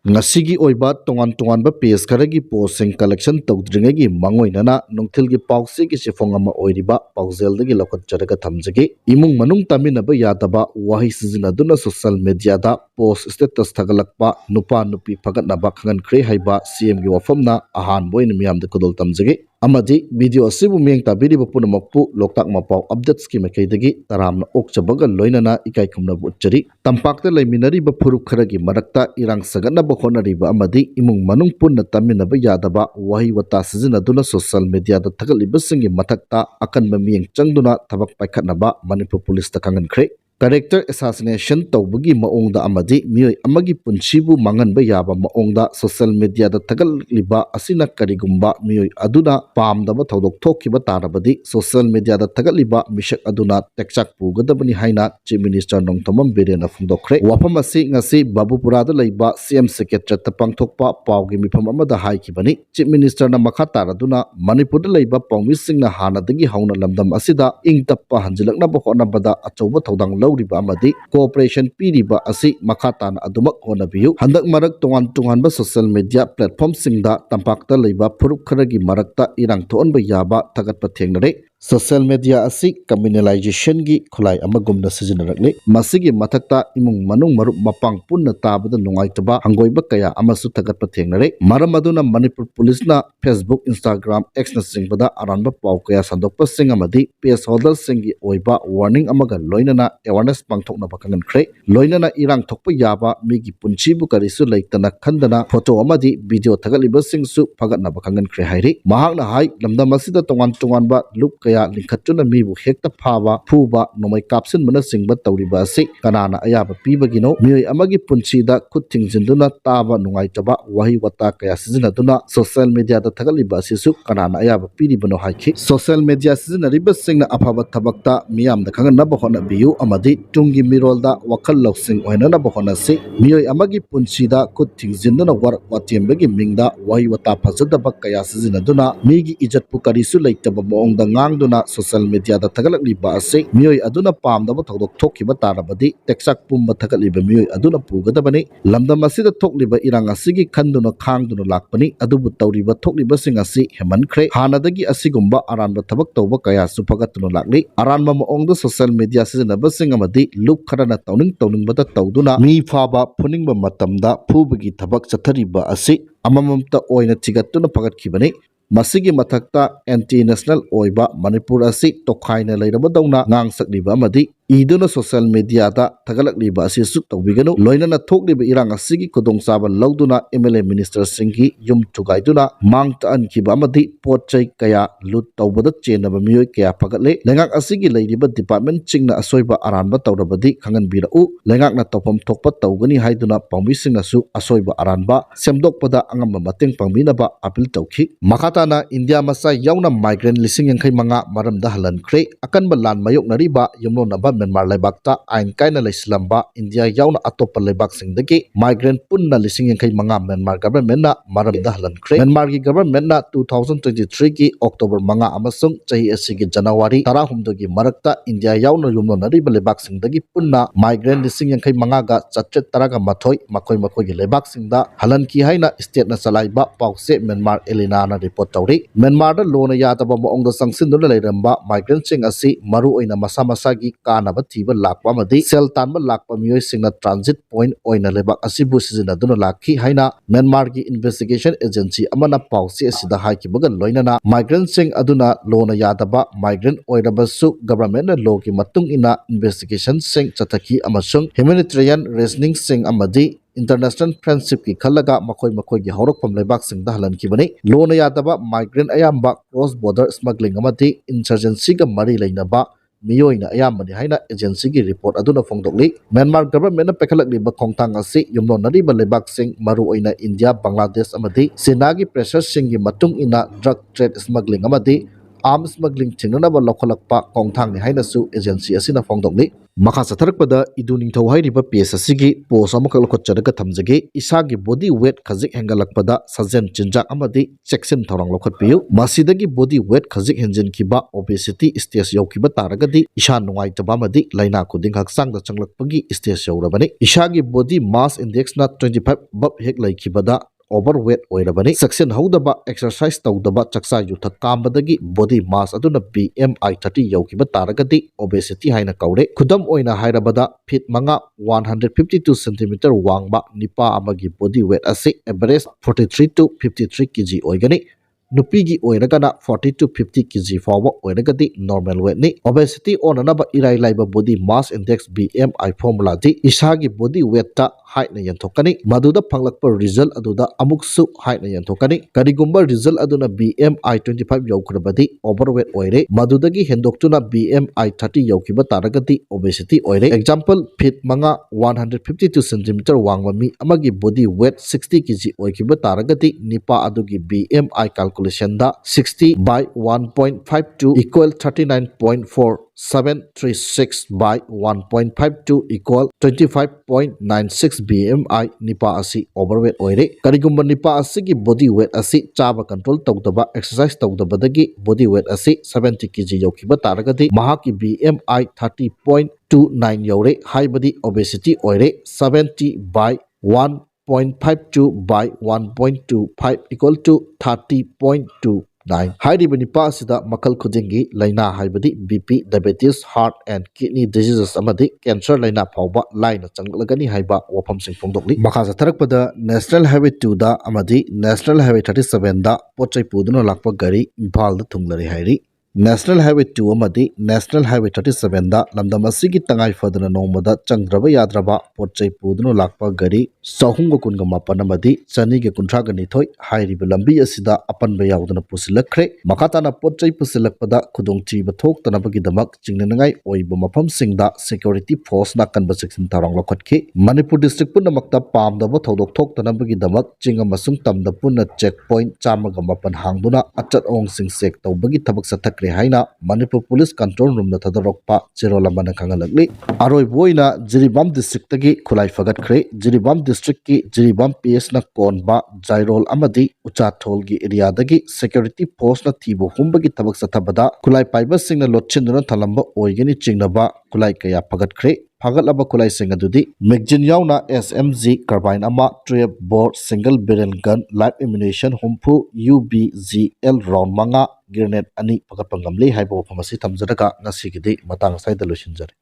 ngasi oiba tongan tongan ba page karagi posting collection tawdringagi mangoinana nongthilgi pause ki sifong ama oiriba pauzeldagi lokot jaraga thamjagi imung manung taminaba yadaba wahi sizinaduna social media da post status thagalakpa nupa nupi phagatnaba khangan khre haiba cm gi wafamna ahan boin miyamda kodol tamjagi amadi video asibu miyang tabiriba punamakpu loktak mapau updates ki makaidagi taramna okchabaga loinana ikai khumna butchari tampakta laiminariba phuruk kharagi marakta irang saganna honariba amadi imung manung punna taminaba yadaba wahi wata sizinaduna social media da thagalibasingi mathakta akanba miyang changduna thabak paikhatnaba Manipur police ta kangan khre character assassination tawbugi maongda amadi miyoi amagi punchibu manganba yaba maongda social media da thagaliba asina karigumba miyoi aduna pamdaba thodok thokkiba tarabadi social media da thagaliba mishak aduna tekchak pugadabani haina chief minister nongthomam birena phungdokhre wafam asi ngasi babupura da leiba cm secretary ta pangthokpa pawgi mifam amada haikibani chief minister na makha taraduna manipur da leiba pawmisingna hanadagi hauna lamdam asida ingtappa hanjilakna ba honabada achouba thodang riba amadi cooperation piriba asi makhatana adumak honabiyu handak marak tongan tunghanba social media platform singda tampakta leiba phuruk kharagi marakta irang thonba yaba thagatpa thengnare social media asi communalization gi khulai amagumna sijinarakle masigi mathakta imung manung marup mapang punna tabada nungaitaba hangoiba kaya amasu thagatpa thengnare maram aduna Manipur police na Facebook Instagram X na singbada aranba paw kaya sandokpa sing amadi page holder singi oiba warning amaga loinana awareness pangthokna bakangan khre loinana irang thokpa yaba migi punchibu karisu leitana khandana photo amadi video thagaliba singsu phagatna bakangan khre hairi mahakna hai lamdam asida tongan tongan ba loop kaya linkhatuna mibu hekta phaba phuba nomai kapsin mana singba tawriba asi kanana ayaba pibagino miyoi amagi punchida khut thingjinduna taba nungaitaba wahi wata kaya sizinaduna social media da thagaliba asisu kanana ayaba piribano haiki social media sizinariba singna afaba thabakta miyam da khangan naba hona biyu amadi tungi mirolda wakhal loksing oinana ba hona si miyoi amagi punchida khut thingjinduna war watiembagi mingda wahi wata phajadaba kaya sizinaduna migi ijat pu karisu leitaba moongda ngangduna social media da thagaliba ase miyoi aduna pamdaba thodok thokkiba tarabadi teksak pumba thagaliba miyoi aduna pugadabani lamdam asida thokliba irang asigi khanduna khangduna lakpani adubu tawriba thokliba singasi hemankhre hanadagi asigumba aranba thabak tawba kaya supagatuna lakli aranba moongda social media sizinaba singamadi loop kharana tawning bada tawduna mi phaba phuningba matamda phubagi thabak chathariba asi amamamta oina thigattuna phagatkhibani masigi mathakta anti national oiba Manipur asi tokhaina leirabadawna ngangsakliba amadi iduna social media da thagalakliba asi suk tawbiganu loinana thokliba irang asigi kodongchaba lawduna MLA minister singhi yum thugaiduna mangta ankiba amadi potchai kaya lut tawbada chenaba miyoi kaya phagatle lengak asigi leiriba department chingna asoiba aranba tawrabadi khangan birau lengakna tawpam thokpa tawgani haiduna pawmisingna su asoiba aranba semdokpada angamba mateng pangminaba appeal tawkhi makhatana India masa yauna migrant lising yangkai manga maramda halankhre akanba lan mayoknariba yumlonaba Myanmar laibakta ain kaina leislamba India yauna atopa laibak singdagi migrant punna lising yangkai manga Myanmar government na maramda halankhre Myanmar gi government na 2023 gi October manga amasung chahi asigi January 16 gi marakta India yauna yumlonariba laibak singdagi punna migrant lising yangkai manga ga chatret taraga mathoi makoi gi laibak singda halanki haina state na salaiba pause Myanmar Elena na report tawri Myanmar da lona yataba moongda sangsin duna leiramba migrant sing asi maru oina masa gi kanaba thiba lakpa amadi sel tanba lakpa miyoi singna transit point oina lebak asibu sizinaduna lakhi haina Myanmar gi investigation agency amana pause asida haikibaga loinana migrant sing aduna lona yataba migrant oirabasu government na law gi matung ina investigation sing chathaki amasung humanitarian reasoning sing amadi international friendship ki khalaga makoi gi horokpam leibak singda halankibani lona yadaba migrant ayamba cross border smuggling amati insurgency ga mari leinaba miyoina ayambani haina agency gi report aduna phongdokli Myanmar government na pekhalakliba khongthang asi yumlonariba leibak sing maru oina India Bangladesh amati China gi pressure sing gi matung ina drug trade smuggling amati arms smuggling thingnaba lokholakpa khongthang ni haina su agency asina phongdokli ꯃꯈꯥ ꯆꯠꯊꯔꯛꯄꯗ ꯏꯗꯨ ꯅꯤꯡꯊꯧ ꯍꯥꯏꯔꯤꯕ page ꯑꯁꯤꯒꯤ ꯄꯣꯁ ꯑꯃꯈꯛ ꯂꯧꯈꯠꯆꯔꯒ ꯊꯝꯖꯒꯦ꯫ ꯏꯁꯥꯒꯤ body weight ꯈꯖꯤꯛ ꯍꯦꯟꯒꯠꯂꯛꯄꯗ ꯁꯥꯖꯦꯜ ꯆꯤꯟꯖꯥꯛ ꯑꯃꯗꯤ ꯆꯦꯛꯁꯤꯟ ꯊꯧꯔꯥꯡ ꯂꯧꯈꯠꯄꯤꯌꯨ꯫ ꯃꯁꯤꯗꯒꯤ ꯕꯣꯗꯤ ꯋꯦꯠ ꯈꯖꯤꯛ ꯍꯦꯟꯖꯤꯟꯈꯤꯕ ꯑꯣꯕꯦꯁꯤꯇꯤ ꯁ꯭ꯇꯦꯖ ꯌꯧꯈꯤꯕ ꯇꯥꯔꯒꯗꯤ ꯏꯁꯥ ꯅꯨꯡꯉꯥꯏꯇꯕ ꯑꯃꯗꯤ ꯂꯥꯏꯅꯥ ꯈꯨꯗꯤꯡ ꯍꯛꯆꯥꯡꯗ ꯆꯪꯂꯛꯄꯒꯤ ꯁ꯭ꯇꯦꯖ ꯌꯧꯔꯕꯅꯤ꯫ ꯏꯁꯥꯒꯤ ꯕꯣꯗꯤ ꯃꯥꯁ ꯏꯟꯗꯦꯛꯁꯅ 25 ꯑꯕꯞ ꯍꯦꯛ ꯂꯩꯈꯤꯕꯗ ꯑꯣꯚꯔꯋꯦꯠ ꯑꯣꯏꯔꯕꯅꯤ꯫ ꯆꯦꯛꯁꯤꯟꯍꯧꯗꯕ, ꯑꯦꯛꯁꯔꯁꯥꯏꯖ ꯇꯧꯗꯕ, ꯆꯥꯛꯆꯥ ꯌꯨꯊꯛ ꯀꯥꯝꯕꯗꯒꯤ ꯕꯣꯗꯤ ꯃꯥꯁ ꯑꯗꯨꯅ BMI 30 ꯌꯧꯈꯤꯕ ꯇꯥꯔꯒꯗꯤ ꯑꯣꯕꯦꯁꯤꯇꯤ ꯍꯥꯏꯅ ꯀꯧꯔꯦ꯫ ꯈꯨꯗꯝ ꯑꯣꯏꯅ ꯍꯥꯏꯔꯕꯗ ꯐꯤꯠ 5 152 ꯁꯦꯟꯇꯤꯃꯤꯇꯔ ꯋꯥꯡꯕ ꯅꯤꯄꯥ ꯑꯃꯒꯤ ꯕꯣꯗꯤ ꯋꯦꯠ ꯑꯁꯤ ꯑꯦꯚꯔꯦꯖ 43 to 53 ꯀꯦꯖꯤ ꯑꯣꯏꯒꯅꯤ꯫ ꯅꯨꯄꯤꯒꯤ ꯑꯣꯏꯔꯒꯅ 40 to 50 ꯀꯦꯖꯤ ꯐꯥꯎꯕ ꯑꯣꯏꯔꯒꯗꯤ ꯅꯣꯔꯃꯦꯜ ꯋꯦꯠꯅꯤ꯫ ꯑꯣꯕꯦꯁꯤꯇꯤ ꯑꯣꯟꯅꯅꯕ ꯏꯔꯥꯏ ꯂꯥꯏꯕ ꯕꯣꯗꯤ ꯃꯥꯁ ꯏꯟꯗꯦꯛꯁ BMI ꯐꯣꯔꯃꯨꯂꯥꯗꯤ ꯏꯁꯥꯒꯤ ꯕꯣꯗꯤ ꯋꯦꯠꯇ ꯍꯥꯏꯠꯅ ꯌꯦꯟꯊꯣꯛꯀꯅꯤ, ꯃꯗꯨꯗ ꯐꯪꯂꯛꯄ ꯔꯤꯖꯜ ꯑꯗꯨꯗ ꯑꯃꯨꯛꯁꯨ ꯍꯥꯏꯠꯅ ꯌꯦꯟꯊꯣꯛꯀꯅꯤ꯫ ꯀꯔꯤꯒꯨꯝꯕ ꯔꯤꯖꯜ ꯑꯗꯨꯅ BMI 25 ꯌꯧꯈ꯭ꯔꯕꯗꯤ ꯑꯣꯚꯔꯋꯦꯠ ꯑꯣꯏꯔꯦ, ꯃꯗꯨꯗꯒꯤ ꯍꯦꯟꯗꯣꯛꯇꯨꯅ BMI 30 ꯌꯧꯈꯤꯕ ꯇꯥꯔꯒꯗꯤ ꯑꯣꯕꯦꯁꯤꯇꯤ ꯑꯣꯏꯔꯦ꯫ ꯑꯦꯛꯖꯥꯝꯄꯜ ꯐꯤꯠ 5 152 ꯁꯦꯟꯇꯤꯃꯤꯇꯔ ꯋꯥꯡꯕ ꯃꯤ ꯑꯃꯒꯤ ꯕꯣꯗꯤ ꯋꯦꯠ 60 ꯀꯦꯖꯤ ꯑꯣꯏꯈꯤꯕ ꯇꯥꯔꯒꯗꯤ ꯅꯤꯄꯥ ꯑꯗꯨꯒꯤ BMI ꯀꯥꯜꯀꯨꯂꯦꯁꯟꯗ 60 by 1.52 equal 39.4736 by 1.52 equal 25.96 BMI ꯅꯤꯄꯥ ꯑꯁꯤ ꯑꯣꯚꯔꯋꯦꯠ ꯑꯣꯏꯔꯦ꯫ ꯀꯔꯤꯒꯨꯝꯕ ꯅꯤꯄꯥ ꯑꯁꯤꯒꯤ ꯕꯣꯗꯤ ꯋꯦꯠ ꯑꯁꯤ ꯆꯥꯕ ꯀꯟꯇ꯭ꯔꯣꯜ ꯇꯧꯗꯕ, ꯑꯦꯛꯁꯔꯁꯥꯏꯖ ꯇꯧꯗꯕꯗꯒꯤ ꯕꯣꯗꯤ ꯋꯦꯠ ꯑꯁꯤ 70 ꯀꯦꯖꯤ ꯌꯧꯈꯤꯕ ꯇꯥꯔꯒꯗꯤ ꯃꯍꯥꯛꯀꯤ BMI 30.29 ꯌꯧꯔꯦ, ꯍꯥꯏꯕꯗꯤ ꯑꯣꯕꯦꯁꯤꯇꯤ ꯑꯣꯏꯔꯦ꯫ 70 by 1.52 by 1.25 equal to 30.29 ꯍꯥꯏꯔꯤꯕ ꯅꯤꯄꯥ ꯑꯁꯤꯗ ꯃꯈꯜ ꯈꯨꯗꯤꯡꯒꯤ ꯂꯥꯏꯅꯥ ꯍꯥꯏꯕꯗꯤ BP, diabetes, heart and kidney diseases ꯑꯃꯗꯤ ꯀꯦꯟꯁꯔ ꯂꯥꯏꯅꯥ ꯐꯥꯎꯕ ꯂꯥꯏꯅ ꯆꯪꯂꯛꯂꯒꯅꯤ ꯍꯥꯏꯕ ꯋꯥꯐꯝꯁꯤꯡ ꯐꯣꯡꯗꯣꯛꯂꯤ꯫ ꯃꯈꯥ ꯆꯠꯊꯔꯛꯄꯗ ꯅꯦꯁꯅꯦꯜ ꯍꯥꯏꯋꯦ 2ꯗ ꯑꯃꯗꯤ ꯅꯦꯁꯅꯦꯜ ꯍꯥꯏꯋꯦ 37ꯗ ꯄꯣꯠꯆꯩ ꯄꯨꯗꯨꯅ ꯂꯥꯛꯄ ꯒꯥꯔꯤ ꯏꯝꯐꯥꯜꯗ ꯊꯨꯡꯂꯔꯦ ꯍꯥꯏꯔꯤ꯫ ꯅꯦꯁꯅꯦꯜ ꯍꯥꯏꯋꯦ 2 ꯑꯃꯗꯤ ꯅꯦꯁꯅꯦꯜ ꯍꯥꯏꯋꯦ 37ꯗ ꯂꯝꯗꯝ ꯑꯁꯤꯒꯤ ꯇꯉꯥꯏ ꯐꯗꯅ ꯅꯣꯡꯃꯗ ꯆꯪꯗ꯭ꯔꯕ ꯌꯥꯗ꯭ꯔꯕ ꯄꯣꯠꯆꯩ ꯄꯨꯗꯨꯅ ꯂꯥꯛꯄ ꯒꯥꯔꯤ 319 ꯑꯃꯗꯤ 232 ꯍꯥꯏꯔꯤꯕ ꯂꯝꯕꯤ ꯑꯁꯤꯗ ꯑꯄꯟꯕ ꯌꯥꯎꯗꯅ ꯄꯨꯁꯤꯜꯂꯛꯈ꯭ꯔꯦ꯫ ꯃꯈꯥ ꯇꯥꯅ ꯄꯣꯠꯆꯩ ꯄꯨꯁꯤꯜꯂꯛꯄꯗ ꯈꯨꯗꯣꯡꯊꯤꯕ ꯊꯣꯛꯇꯅꯕꯒꯤꯗꯃꯛ ꯆꯤꯡꯅꯅꯤꯡꯉꯥꯏ ꯑꯣꯏꯕ ꯃꯐꯝꯁꯤꯡꯗ ꯁꯦꯀ꯭ꯌꯨꯔꯤꯇꯤ ꯐꯣꯔꯁꯅ ꯑꯀꯟꯕ ꯆꯦꯛꯁꯤꯟ ꯊꯧꯔꯥꯡ ꯂꯧꯈꯠꯈꯤ꯫ ꯃꯅꯤꯄꯨꯔ ꯗꯤꯁꯇ꯭ꯔꯤꯛ ꯄꯨꯝꯅꯃꯛꯇ ꯄꯥꯝꯗꯕ ꯊꯧꯗꯣꯛ ꯊꯣꯛꯇꯅꯕꯒꯤꯗꯃꯛ ꯆꯤꯡ ꯑꯃꯁꯨꯡ ꯇꯝꯗ ꯄꯨꯟꯅ ꯆꯦꯛ ꯄꯣꯏꯟꯠ 109 ꯍꯥꯡꯗꯨꯅ ꯑꯆꯠ ꯑꯋꯣꯡꯁꯤꯡ ꯆꯦꯛ ꯇꯧꯕꯒꯤ ꯊꯕꯛ ꯆꯠꯊꯈ꯭ꯔꯦ ꯍꯥꯏꯅ ꯃꯅꯤꯄꯨꯔ ꯄꯨꯂꯤꯁ ꯀꯟꯇ꯭ꯔꯣꯜ ꯔꯨꯝꯗ ꯊꯥꯗꯣꯔꯛꯄ ꯆꯦꯔꯣꯜ ꯑꯃꯅ ꯈꯪꯍꯜꯂꯛꯂꯤ꯫ ꯑꯔꯣꯏꯕ ꯑꯣꯏꯅ ꯖꯤꯔꯤꯕꯥꯝ ꯗꯤꯁꯇ꯭ꯔꯤꯛꯇꯒꯤ ꯈꯨꯠꯂꯥꯏ ꯐꯒꯠꯈ꯭ꯔꯦ꯫ ꯖꯤꯔꯤꯕꯥꯝ ꯗꯤꯁꯇ꯭ꯔꯤꯛꯀꯤ ꯖꯤꯔꯤꯕꯥꯝ PSꯅ ꯀꯣꯟꯕ ꯖꯥꯏꯔꯣꯜ ꯑꯃꯗꯤ ꯎꯆꯥꯊꯣꯜꯒꯤ ꯑꯦꯔꯤꯌꯥꯗꯒꯤ ꯁꯦꯀ꯭ꯌꯨꯔꯤꯇꯤ ꯐꯣꯔꯁꯅ ꯊꯤꯕ ꯍꯨꯝꯕꯒꯤ ꯊꯕꯛ ꯆꯠꯊꯕꯗ ꯈꯨꯠꯂꯥꯏ ꯄꯥꯏꯕꯁꯤꯡꯅ ꯂꯣꯠꯁꯤꯟꯗꯨꯅ ꯊꯝꯂꯝꯕ ꯑꯣꯏꯒꯅꯤ ꯆꯤꯡꯅꯕ ꯈꯨꯠꯂꯥꯏ ꯀꯌꯥ ꯐꯒꯠꯈ꯭ꯔꯦ꯫ ꯐꯥꯒꯠꯂꯕ ꯈꯨꯠꯂꯥꯏꯁꯤꯡ ꯑꯗꯨꯗꯤ ꯃꯦꯒꯖꯤꯟ ꯌꯥꯎꯅ SMG ꯀꯥꯔꯕꯥꯏꯟ ꯑꯃ, 12 bore single barrel gun, live ammunition 30, UBGL round 5, grenade 2 ꯐꯒꯠꯄ ꯉꯝꯂꯦ ꯍꯥꯏꯕ ꯋꯥꯐꯝ ꯑꯁꯤ ꯊꯝꯖꯔꯒ ꯉꯁꯤꯒꯤꯗꯤ ꯃꯇꯥꯡ ꯑꯁ꯭ꯋꯥꯏꯗ ꯂꯣꯏꯁꯤꯟꯖꯔꯦ꯫